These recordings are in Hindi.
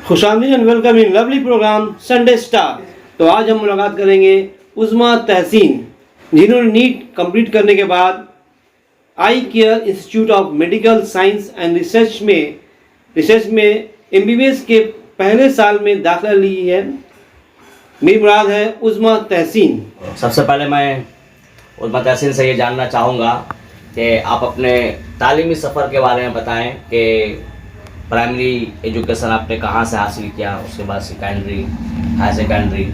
खुशामदीद and welcome in lovely program Sunday star. तो आज हम मुलाकात करेंगे उज़्मा तहसीन, जिन्होंने नीट कंप्लीट करने के बाद I care institute of medical science and research में एमबीबीएस के पहले साल में दाखिला ली है। मेरी मुराद है उज़्मा तहसीन। सबसे पहले मैं उज़्मा तहसीन से ये जानना चाहूँगा कि आप अपने तालीमी सफ़र के बारे में बताएं कि प्राइमरी एजुकेशन आपने कहाँ से हासिल किया, उसके बाद सेकेंडरी, हाई सेकेंडरी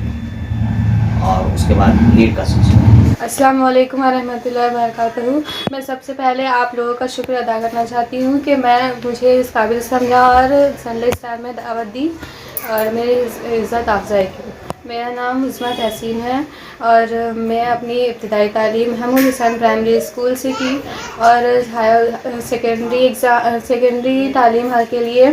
और उसके बाद नीट का सिलसिला। अस्सलाम वालेकुम वरहमतुल्लाहि वबरकातुहू। मैं सबसे पहले आप लोगों का शुक्र अदा करना चाहती हूँ कि मुझे इस काबिल समझा और संडे स्टार में दावत दी और मेरी इज़्ज़त अफजाई की। मेरा नाम उज़्मा तहसीन है और मैं अपनी इब्तिदाई तालीम हमूल हुसैन प्राइमरी स्कूल से की और सेकेंडरी तालीम के लिए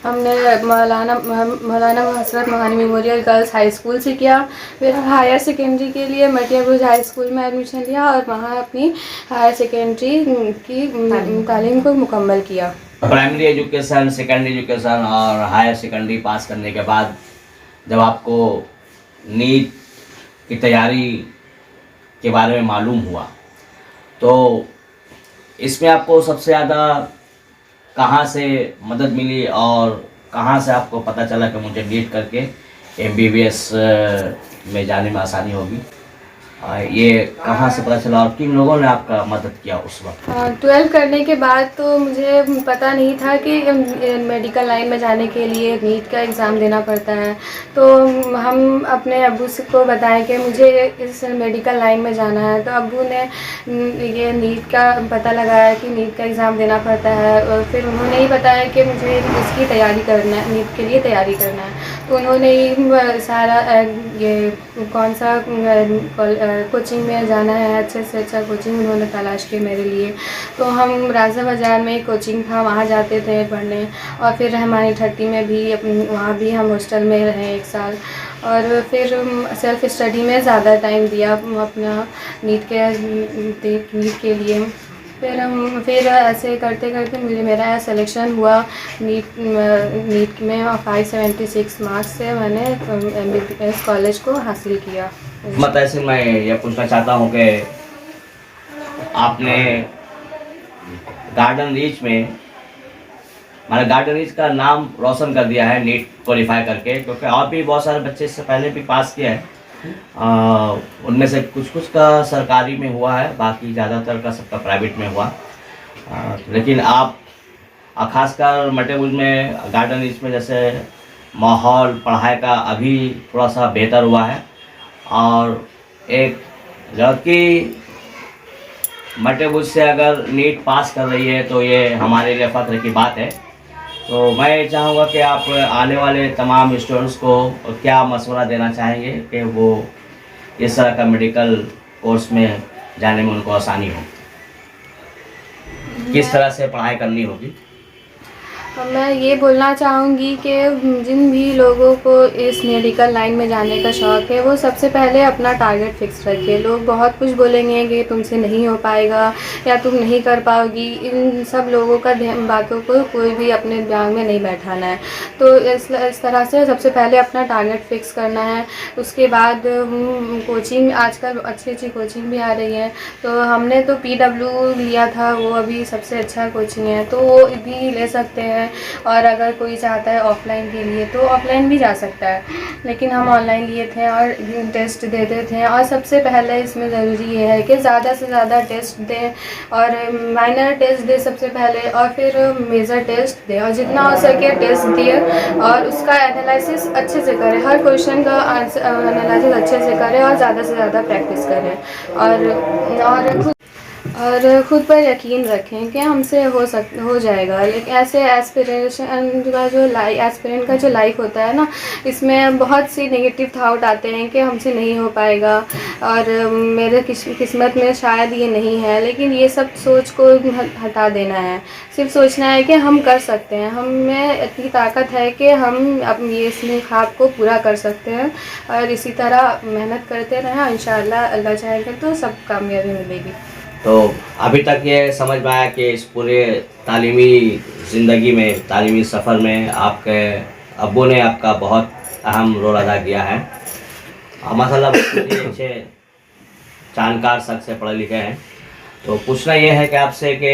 हमने मौलाना हसरत Mohani memorial girls high school से किया। फिर हायर सेकेंडरी के लिए मटियाबुर्ज हाई स्कूल में एडमिशन लिया और वहाँ अपनी हायर सेकेंडरी की तालीम को मुकम्मल किया। प्राइमरी एजुकेशन, सेकेंडरी एजुकेशन और हायर सेकेंडरी पास करने के बाद जब आपको नीट की तैयारी के बारे में मालूम हुआ तो इसमें आपको सबसे ज़्यादा कहाँ से मदद मिली और कहाँ से आपको पता चला कि मुझे नीट करके एमबीबीएस में जाने में आसानी होगी? ये कहाँ से पता चला और किन लोगों ने आपका मदद किया उस वक्त? 12 करने के बाद तो मुझे पता नहीं था कि मेडिकल लाइन में जाने के लिए नीट का एग्ज़ाम देना पड़ता है। तो हम अपने अब्बू को बताएं कि मुझे इस मेडिकल लाइन में जाना है, तो अब्बू ने ये नीट का पता लगाया कि नीट का एग्ज़ाम देना पड़ता है और फिर उन्होंने ही बताया कि मुझे इसकी तैयारी करना है, नीट के लिए तैयारी करना है। तो उन्होंने ही सारा ये कौन सा कोचिंग में जाना है, अच्छे से अच्छा कोचिंग उन्होंने तलाश की मेरे लिए। तो हम राजा बाज़ार में कोचिंग था, वहाँ जाते थे पढ़ने और फिर रहमानी ठट्टी में भी वहाँ भी हम हॉस्टल में रहे 1 साल और फिर सेल्फ़ स्टडी में ज़्यादा टाइम दिया अपना नीट के लिए। फिर ऐसे करते करते मेरा सिलेक्शन हुआ नीट में और 576 मार्क्स से मैंने एमबीबीएस कॉलेज को हासिल किया। मतलब ऐसे मैं ये पूछना चाहता हूँ कि आपने गार्डन रीच का नाम रोशन कर दिया है नीट क्वालिफाई करके, क्योंकि और भी बहुत सारे बच्चे इससे पहले भी पास किए हैं। उनमें से कुछ का सरकारी में हुआ है, बाकी ज़्यादातर का सबका प्राइवेट में हुआ। लेकिन आप खासकर मटियाबुर्ज में गार्डन रीच में जैसे माहौल पढ़ाई का अभी थोड़ा सा बेहतर हुआ है और एक लड़की मटियाबुर्ज से अगर नीट पास कर रही है तो ये हमारे लिए फ़ख्र की बात है। तो मैं चाहूँगा कि आप आने वाले तमाम स्टूडेंट्स को क्या मशवरा देना चाहेंगे कि वो इस तरह का मेडिकल कोर्स में जाने में उनको आसानी हो, किस तरह से पढ़ाई करनी होगी? मैं ये बोलना चाहूँगी कि जिन भी लोगों को इस मेडिकल लाइन में जाने का शौक़ है वो सबसे पहले अपना टारगेट फिक्स रखे। लोग बहुत कुछ बोलेंगे कि तुमसे नहीं हो पाएगा या तुम नहीं कर पाओगी, इन सब लोगों का बातों को कोई भी अपने दिमाग में नहीं बैठाना है। तो इस तरह से सबसे पहले अपना टारगेट फिक्स करना है। उसके बाद कोचिंग, आजकल अच्छी कोचिंग भी आ रही है, तो हमने तो PW लिया था, वो अभी सबसे अच्छा कोचिंग है, तो वो भी ले सकते हैं। और अगर कोई चाहता है ऑफ़लाइन के लिए तो ऑफ़लाइन भी जा सकता है, लेकिन हम ऑनलाइन लिए थे और टेस्ट देते थे। और सबसे पहले इसमें ज़रूरी ये है कि ज़्यादा से ज़्यादा टेस्ट दें और माइनर टेस्ट दें सबसे पहले और फिर मेजर टेस्ट दें और जितना हो सके टेस्ट दिए और उसका एनालिसिस अच्छे से करें, हर क्वेश्चन का एनालिसिस अच्छे से करें और ज़्यादा से ज़्यादा प्रैक्टिस करें और ख़ुद पर यकीन रखें कि हमसे हो जाएगा। लेकिन ऐसे एस्पिरेंट का जो लाइफ होता है ना, इसमें बहुत सी नेगेटिव थाट आते हैं कि हमसे नहीं हो पाएगा और मेरे किस्मत में शायद ये नहीं है, लेकिन ये सब सोच को हटा देना है। सिर्फ सोचना है कि हम कर सकते हैं, हम में इतनी ताकत है कि हम अपनी इस ख्वाब को पूरा कर सकते हैं और इसी तरह मेहनत करते रहें। इंशाअल्लाह अल्लाह चाहेगा तो सब कामयाबी मिलेगी। तो अभी तक ये समझ में आया कि इस पूरे तालीमी ज़िंदगी में, तालीमी सफ़र में आपके अब्बू ने आपका बहुत अहम रोल अदा किया है और माशाल्लाह बहुत ही अच्छे जानकार शख्स से पढ़े लिखे हैं। तो पूछना ये है कि आपसे कि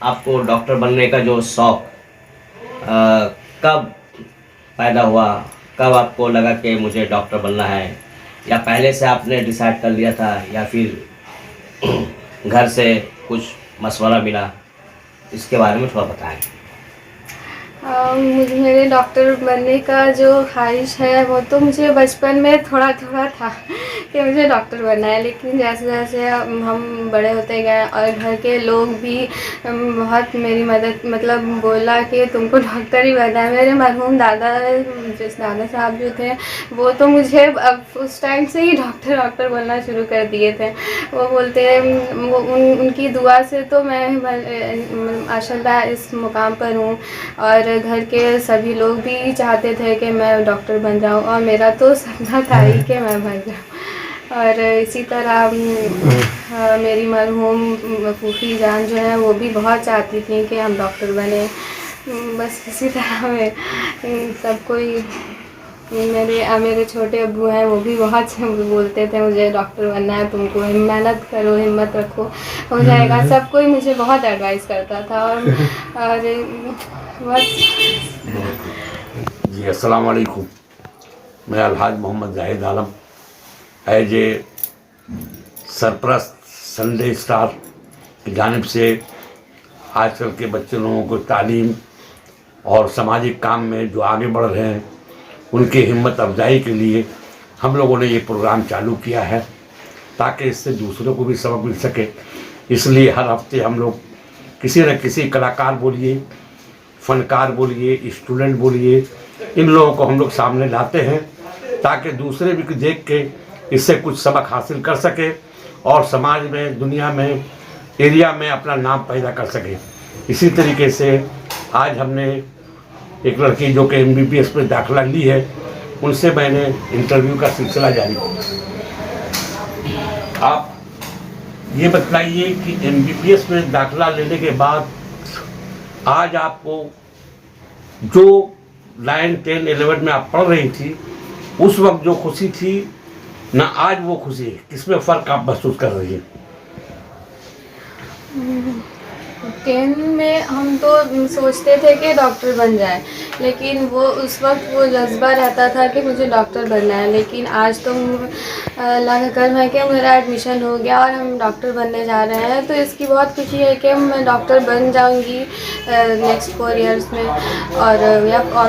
आपको डॉक्टर बनने का जो शौक़ कब पैदा हुआ, कब आपको लगा कि मुझे डॉक्टर बनना है, या पहले से आपने डिसाइड कर लिया था या फिर घर से कुछ मशवरा मिला, इसके बारे में थोड़ा बताएं। मुझे मेरे डॉक्टर बनने का जो ख्वाहिश है वो तो मुझे बचपन में थोड़ा थोड़ा था कि मुझे डॉक्टर बनना है, लेकिन जैसे जैसे हम बड़े होते गए और घर के लोग भी बहुत मेरी मदद मतलब बोला कि तुमको डॉक्टर ही बनना है। मेरे मरहूम दादा जिस दादा साहब जो थे वो तो मुझे अब उस टाइम से ही डॉक्टर डॉक्टर बोलना शुरू कर दिए थे। वो बोलते वो उनकी दुआ से तो मैं माशाल्लाह इस मुकाम पर हूँ और घर के सभी लोग भी चाहते थे कि मैं डॉक्टर बन जाऊं और मेरा तो सपना था ही कि मैं बन जाऊं। और इसी तरह मेरी मरहूम फूफी जान जो है वो भी बहुत चाहती थी कि हम डॉक्टर बने। बस इसी तरह में सब कोई मेरे छोटे अब्बू हैं वो भी बहुत बोलते थे मुझे डॉक्टर बनना है, तुमको मेहनत करो, हिम्मत रखो, हो जाएगा। सब कोई मुझे बहुत एडवाइस करता था और बस। जी अस्सलाम वालेकुम। मैं अलहाज मोहम्मद जाहिद आलम एज ए सरपरस्त संडे स्टार की जानिब से आजकल के बच्चे लोगों को तालीम और सामाजिक काम में जो आगे बढ़ रहे हैं उनकी हिम्मत अफजाई के लिए हम लोगों ने ये प्रोग्राम चालू किया है ताकि इससे दूसरों को भी सबक मिल सके। इसलिए हर हफ्ते हम लोग किसी न किसी कलाकार बोलिए, फनकार बोलिए, स्टूडेंट बोलिए, इन लोगों को हम लोग सामने लाते हैं ताकि दूसरे भी देख के इससे कुछ सबक हासिल कर सके और समाज में, दुनिया में, एरिया में अपना नाम पैदा कर सके। इसी तरीके से आज हमने एक लड़की जो कि MBBS में दाखिला ली है उनसे मैंने इंटरव्यू का सिलसिला जारी किया। आप ये बताइए कि MBBS में दाखिला लेने के बाद आज आपको जो 9, 10, 11 में आप पढ़ रही थी उस वक्त जो खुशी थी ना आज वो खुशी है, किसमें फ़र्क आप महसूस कर रही हैं? 10 में हम तो सोचते थे कि डॉक्टर बन जाए, लेकिन वो उस वक्त वो जज्बा रहता था कि मुझे डॉक्टर बनना है। लेकिन आज तो अल्लाह का करम है कि मेरा एडमिशन हो गया और हम डॉक्टर बनने जा रहे हैं, तो इसकी बहुत खुशी है कि मैं डॉक्टर बन जाऊंगी नेक्स्ट 4 इयर्स में और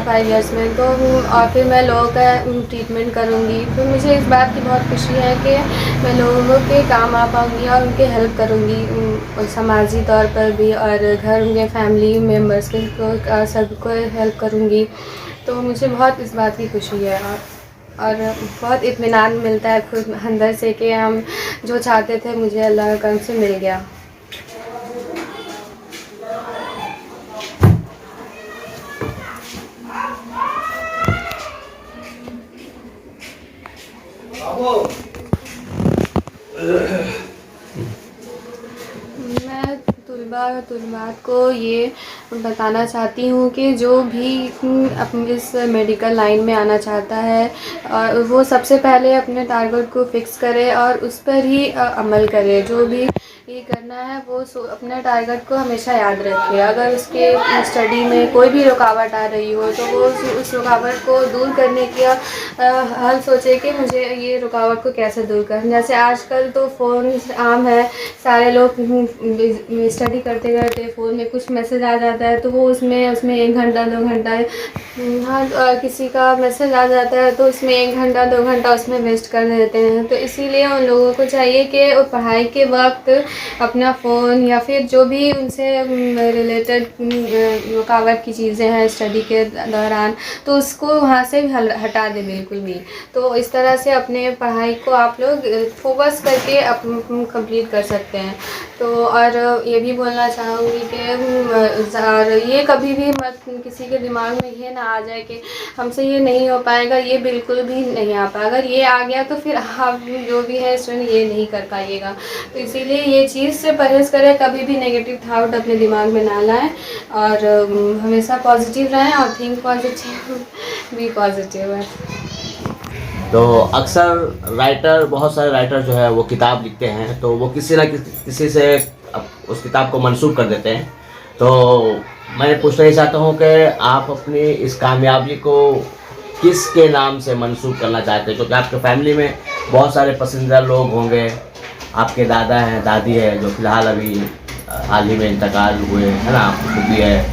5 इयर्स में। तो और फिर मैं लोगों का ट्रीटमेंट करूंगी। तो मुझे इस बात की बहुत खुशी है कि मैं लोगों के काम आ पाऊंगी और उनकी हेल्प करूंगी, समाजी तौर पर भी और घर में फैमिली मेम्बर्स को सबको हेल्प करूंगी। तो मुझे बहुत इस बात की खुशी है और बहुत इत्मीनान मिलता है खुद अंदर से कि हम जो चाहते थे मुझे अल्लाह के करम से मिल गया। मैं तुलबात को ये बताना चाहती हूँ कि जो भी इस मेडिकल लाइन में आना चाहता है और वो सबसे पहले अपने टारगेट को फिक्स करे और उस पर ही अमल करे। जो भी ये करना है वो अपने टारगेट को हमेशा याद रखे। अगर उसके स्टडी में कोई भी रुकावट आ रही हो तो वो उस रुकावट को दूर करने की हल सोचे कि मुझे ये रुकावट को कैसे दूर करना। जैसे आजकल तो फ़ोन आम है, सारे लोग स्टडी करते करते फ़ोन में कुछ मैसेज आ जाता है तो वो उसमें 1 घंटा 2 घंटा किसी का मैसेज आ जाता है तो उसमें 1 घंटा 2 घंटा उसमें वेस्ट कर देते हैं। तो इसीलिए उन लोगों को चाहिए कि पढ़ाई के वक्त अपना फ़ोन या फिर जो भी उनसे रिलेटेड रुकावट की चीज़ें हैं स्टडी के दौरान तो उसको वहाँ से हटा दें बिल्कुल भी। तो इस तरह से अपने पढ़ाई को आप लोग फोकस करके कंप्लीट कर सकते हैं। तो और ये भी बोलना चाहूँगी कि ये कभी भी मत किसी के दिमाग में ये ना आ जाए कि हमसे ये नहीं हो पाएगा, ये बिल्कुल भी नहीं आ पाएगा। अगर ये आ गया तो फिर आप जो भी है स्टूडेंट ये नहीं कर पाइएगा। तो इसीलिए ये कोई चीज़ से परहेज़ करें, कभी भी नेगेटिव थाट अपने दिमाग में ना लाएं और हमेशा पॉजिटिव रहें और थिंक पॉजिटिव बी पॉजिटिव है। तो अक्सर राइटर, बहुत सारे राइटर जो है वो किताब लिखते हैं तो वो किसी ना किसी से उस किताब को मंसूब कर देते हैं। तो मैं पूछना ये चाहता हूँ कि आप अपनी इस कामयाबी को किसके नाम से मंसूब करना चाहते हैं? क्योंकि आपके फैमिली में बहुत सारे पसंदीदा लोग होंगे, आपके दादा हैं, दादी है जो फ़िलहाल अभी हाल ही में इंतकाल हुए है ना, आपकी फूफी है,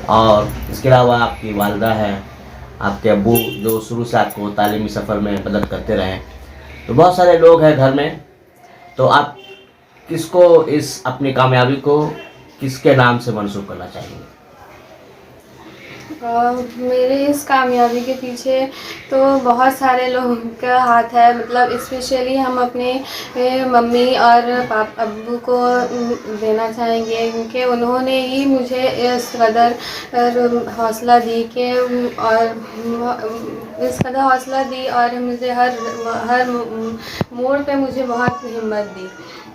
और इसके अलावा आपकी वालदा है, आपके अब्बू जो शुरू से आपको तालीमी सफ़र में मदद करते रहे। तो बहुत सारे लोग हैं घर में, तो आप किसको इस अपनी कामयाबी को किसके नाम से मंसूब करना चाहेंगे? मेरे इस कामयाबी के पीछे तो बहुत सारे लोगों का हाथ है, मतलब स्पेशली हम अपने मम्मी और अब्बू को देना चाहेंगे, क्योंकि उन्होंने ही मुझे इस कदर हौसला दी कि और इस कदर हौसला दी और मुझे हर मोड़ पे मुझे बहुत हिम्मत दी।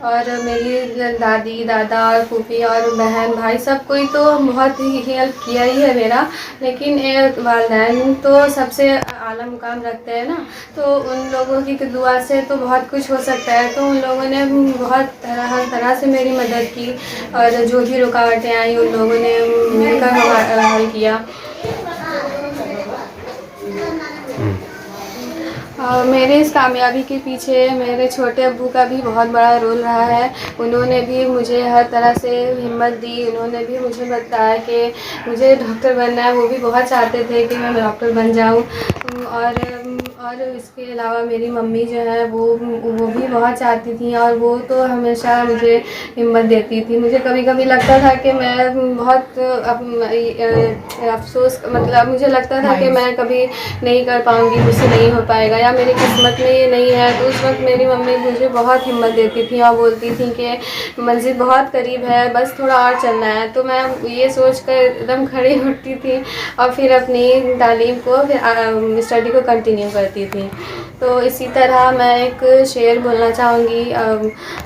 और मेरी दादी, दादा और फूफी और बहन भाई सब कोई तो बहुत ही हेल्प किया ही है मेरा, लेकिन वालिदैन तो सबसे आला मुकाम रखते हैं ना, तो उन लोगों की दुआ से तो बहुत कुछ हो सकता है। तो उन लोगों ने बहुत हर तरह से मेरी मदद की और जो भी रुकावटें आई उन लोगों ने मिलकर हल किया। मेरे इस कामयाबी के पीछे मेरे छोटे अब्बू का भी बहुत बड़ा रोल रहा है। उन्होंने भी मुझे हर तरह से हिम्मत दी, उन्होंने भी मुझे बताया कि मुझे डॉक्टर बनना है, वो भी बहुत चाहते थे कि मैं डॉक्टर बन जाऊं। और इसके अलावा मेरी मम्मी जो है वो भी बहुत चाहती थी और वो तो हमेशा मुझे हिम्मत देती थी। मुझे कभी कभी लगता था कि मैं बहुत अफसोस, मतलब मुझे लगता था कि मैं कभी नहीं कर पाऊँगी, मुझसे नहीं हो पाएगा या मेरी किस्मत में ये नहीं है। तो उस वक्त मेरी मम्मी मुझे बहुत हिम्मत देती थी और बोलती थी कि मंजिल बहुत करीब है, बस थोड़ा और चलना है। तो मैं ये सोच कर एकदम खड़ी उठती थी और फिर अपनी तालीम को, फिर स्टडी को कंटिन्यू करती थी। तो इसी तरह मैं एक शेर बोलना चाहूँगी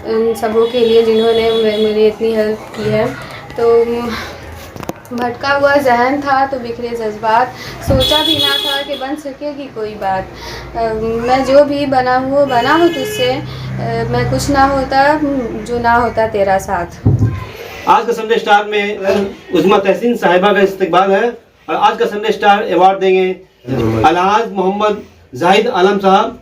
उन सबों के लिए जिन्होंने मेरी इतनी हेल्प की है। तो भटका हुआ जहन था तो बिखरे जज्बात, सोचा भी ना था कि बन सकेगी कोई बात। मैं जो भी बना हूँ तुझसे, मैं कुछ ना होता जो ना होता तेरा साथ। आज का संडे स्टार में उस्मा तहसीन साहिबा का इस्तकबाल है और आज का संडे स्टार अवार्ड देंगे अलहाज मोहम्मद जाहिद आलम साहब।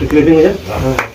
क्लिपिंग हो जाए।